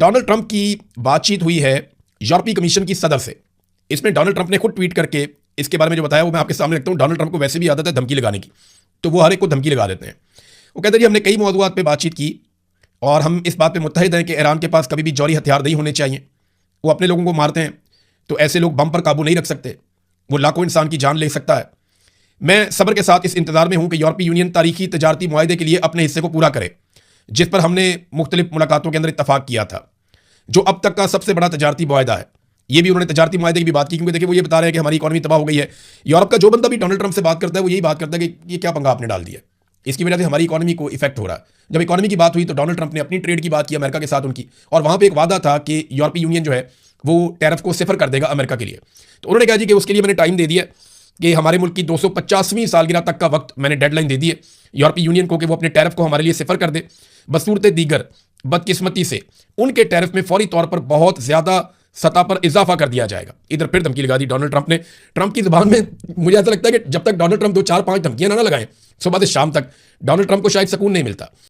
Donald Trump की बातचीत हुई है यूरोपीय कमीशन की सदर से। इसमें डोनाल्ड ट्रंप ने खुद ट्वीट करके इसके बारे में जो बताया वो मैं आपके सामने रखता हूँ। डोनाल्ड ट्रंप को वैसे भी आदत है धमकी लगाने की, तो वो हर एक को धमकी लगा देते हैं। वो कहते हैं जी हमने कई मौजूआत पे बातचीत की और हम इस बात पे मुत्तहिद हैं कि ईरान के पास कभी भी जौहरी हथियार नहीं होने चाहिए। वो अपने लोगों को मारते हैं तो ऐसे लोग बम पर काबू नहीं रख सकते, वो लाखों इंसान की जान ले सकता है। मैं सब्र के साथ इस इंतजार में हूं कि यूरोपीय यूनियन तारीखी तजारती मुआहदे के लिए अपने हिस्से को पूरा करे, जिस पर हमने मुख्तलिफ मुलाकातों के अंदर इत्तफाक किया था, जो अब तक का सबसे बड़ा तजारती मुआहदा है। ये भी उन्होंने तजारती मुआहदे की भी बात की, क्योंकि देखिए वो ये बता रहे हैं कि हमारी इकॉनमी तबाह हो गई है। यूरोप का जो बंदा भी डोनाल्ड ट्रंप से बात करता है वो यही बात करता है कि ये क्या पंगा आपने डाल दिया, इसकी वजह से हमारी इकॉनमी को इफेक्ट हो रहा है। जब इकॉनमी की बात हुई तो डोनाल्ड ट्रंप ने अपनी ट्रेड की बात की अमेरिका के साथ उनकी, और वहां पे एक वादा था कि यूरोपीय यूनियन जो है वो टैरिफ को सिफर कर देगा अमेरिका के लिए। तो उन्होंने कहा जी कि उसके लिए मैंने टाइम दे दिया कि हमारे मुल्क की 250वीं सालगिरह तक का वक्त मैंने डेडलाइन दे दी है यूरोपीय यूनियन को कि वो अपने टैरिफ को हमारे लिए सिफर कर दे। बसूरत दीगर बदकिस्मती से उनके टैरिफ में फौरी तौर पर बहुत ज्यादा सतह पर इजाफा कर दिया जाएगा। इधर फिर धमकी लगा दी डोनाल्ड ट्रंप ने। ट्रंप की जुबान में मुझे ऐसा लगता है कि जब तक डोनाल्ड ट्रंप 2-4-5 धमकियां ना लगाएं सुबह से शाम तक, डोनाल्ड ट्रंप को शायद सुकून नहीं मिलता।